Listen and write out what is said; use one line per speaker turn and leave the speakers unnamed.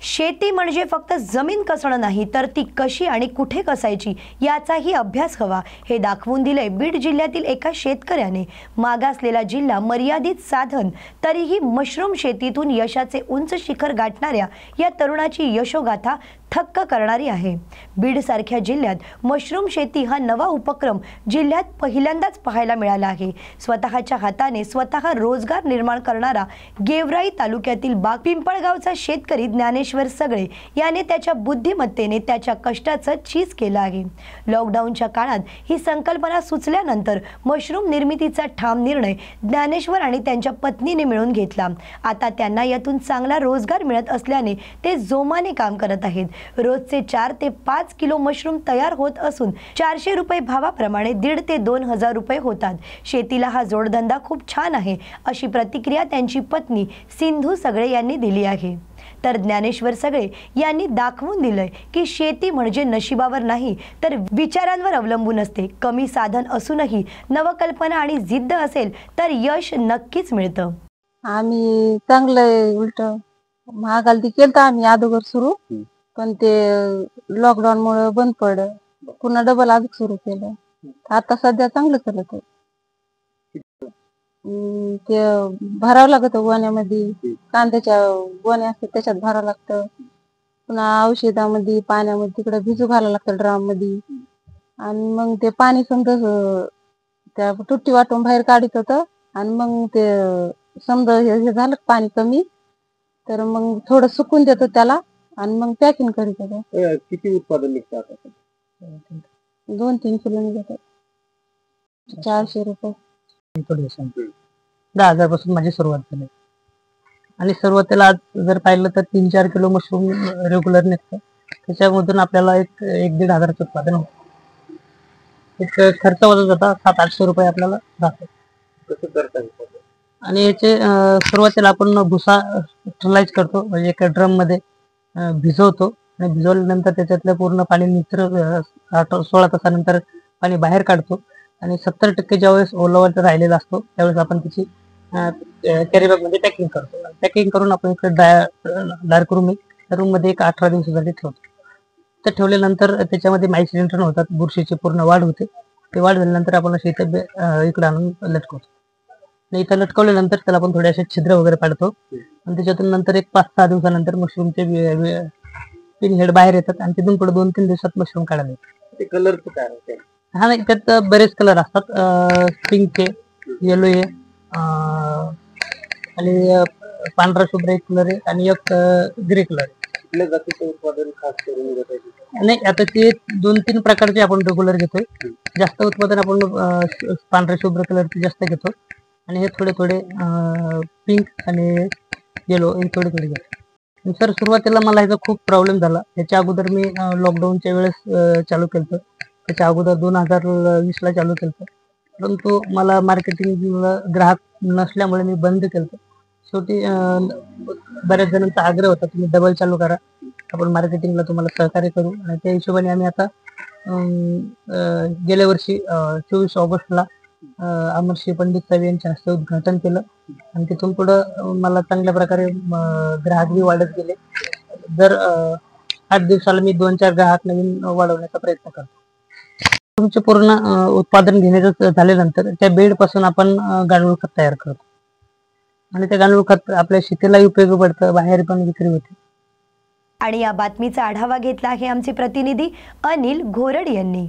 शेती म्हणजे फक्त जमीन कसणं नाही, तर ती कशी आणि कुठे कसायची याचाही अभ्यास हवा, हे दाखवून दिले बीड जिल्ह्यातील एका शेतकऱ्याने। मागासलेला जिल्हा, मर्यादित साधन, तरीही मशरूम शेतीतून यशाचे उंच शिखर गाठणाऱ्या या तरुणाची यशोगाथा थक्क करणारी आहे। बीड सारख्या जिल्ह्यात मशरूम शेती हा नवा उपक्रम जिल्ह्यात पहिल्यांदाच पाहायला मिळाला आहे। स्वतःच्या हाताने स्वतः रोजगार निर्माण करणारा गेवराई तालुक्यातील बाग पिंपळगावचा शेतकरी ज्ञानेश्वर सगळे याने त्याच्या बुद्धिमत्तेने त्याच्या कष्टाचं चीज केलं आहे। लॉकडाऊनच्या काळात ही संकल्पना सुचल्यानंतर मशरूम निर्मितीचा ठाम निर्णय ज्ञानेश्वर आणि त्यांच्या पत्नीने मिळून घेतला। आता त्यांना यातून चांगला रोजगार मिळत असल्याने ते जोमाने काम करत आहेत। रोजचे 4 ते 5 किलो मशरूम तयार होत असून 400 रुपये भावाप्रमाणे 1.5 ते 2 हजार रुपये होतात। शेतीला हा जोडधंदा खूप छान आहे, अशी प्रतिक्रिया त्यांची पत्नी सिंधू सगळे यांनी दिली आहे। तर ज्ञानेश्वर सगळे यांनी दाखवून दिलंय की शेती म्हणजे नशिबावर नाही, तर विचारांवर अवलंबून असते। कमी साधन असूनही नवकल्पना आणि जिद्द असेल तर यश नक्कीच मिळतं।
आम्ही चांगलं उलट महागालती केलं आम्ही अगोदर सुरू, पण ते लॉकडाऊन मुळे बंद पडलं, पुन्हा डबल आज सुरू केलं। आता सध्या चांगलं चालत आहे। ते भरावं लागतं गोण्यामध्ये, कांद्याच्या गोण्या असतात त्याच्यात भरावं लागतं, पुन्हा औषधामध्ये पाण्यामध्ये तिकडे भिजू घालावं लागतं ड्राम मध्ये। आणि मग ते पाणी समजा त्या तुट्टी वाटून बाहेर काढत होतं, आणि मग ते समजा हे झालं पाणी कमी तर मग थोडं सुकून देतो त्याला, आणि मग पॅकिंग करीत होतो।
किती उत्पादन निघतं आता?
2-3 किलो निघतात। 400 रुपये।
10,000 पासून माझी सुरुवात झाली, आणि सुरुवातीला आज जर पाहिलं तर 3-4 किलो मशरूम रेग्युलर निघतं। त्याच्यामधून आपल्याला एक 1-1.5 हजाराचं उत्पादन होतं। एक खर्च वजा जाता 700-800 रुपये आपल्याला राहतात।
कसं करता?
आणि याचे सुरुवातीला आपण भुसा स्टरलाइज करतो, म्हणजे एका ड्रम मध्ये भिजवतो, आणि भिजवल्यानंतर त्याच्यातलं पूर्ण पाणी निथर 16 तासानंतर पाणी बाहेर काढतो, आणि 70% ज्यावेळेस ओलावा राहिलेला असतो त्यावेळेस आपण त्याची कॅरी बॅग मध्ये पॅकिंग करतो। पॅकिंग करून आपण इकडे डार्क रूम मध्ये एक 18 दिवसासाठी ठेवतो। ते ठेवल्यानंतर त्याच्यामध्ये माईस एंटर होतात, बुरशीची पूर्ण वाढ होते। ते वाढ झाल्यानंतर आपण असे इकडे आणून लटकवतो, आणि इथं लटकवल्यानंतर त्याला आपण थोडे असे छिद्र वगैरे पाडतो, आणि त्याच्यातून नंतर एक 5-6 दिवसानंतर मशरूमचे पिन हेड बाहेर येतात, आणि तिथून पुढे 2-3 दिवसात मशरूम काढायला येतात।
ते कलरचं काय आहे?
हा नाही, त्यात बरेच कलर असतात, पिंक आहे, येलो आहे, आणि पांढरा शुभ्र एक कलर आहे, आणि एक ग्रे कलर आहे।
कुठल्या जातीचं उत्पादन खास करून घेत आहे?
नाही, आता ते 2-3 प्रकारचे आपण रेग्युलर घेतोय। जास्त उत्पादन आपण पांढऱ्या शुभ्र कलरचे जास्त घेतो, आणि हे थोडे थोडे पिंक आणि येलो हे थोडे थोडे घेतो। सर, सुरुवातीला मला ह्याचा खूप प्रॉब्लेम झाला। याच्या अगोदर मी लॉकडाऊनच्या वेळेस चालू केलं, त्याच्या अगोदर 2020 ला चालू केलं, परंतु मला मार्केटिंगला ग्राहक नसल्यामुळे मी बंद केलं। शेवटी बऱ्याच जणांचा आग्रह होता, तुम्ही डबल चालू करा, आपण मार्केटिंगला तुम्हाला सहकार्य करू। आणि त्या हिशोबाने आम्ही आता गेल्या वर्षी 24 ऑगस्टला अमरशी पंडित साहेब यांच्या हस्ते उद्घाटन केलं, आणि तिथून पुढं मला चांगल्या प्रकारे ग्राहक बी वाढत गेले। दर 8 दिवसाला मी 2-4 ग्राहक नवीन वाढवण्याचा प्रयत्न करतो। तुमचे पूर्ण उत्पादन घेण्याचं झाल्यानंतर त्या बेड पासून आपण गांडूळ खत तयार करतो, आणि ते गांडूळ खत आपल्या शेतीलाही उपयोगी पडतं, बाहेर पण विक्री होते।
आणि या बातमीचा आढावा घेतला आहे आमचे प्रतिनिधी अनिल घोरड यांनी।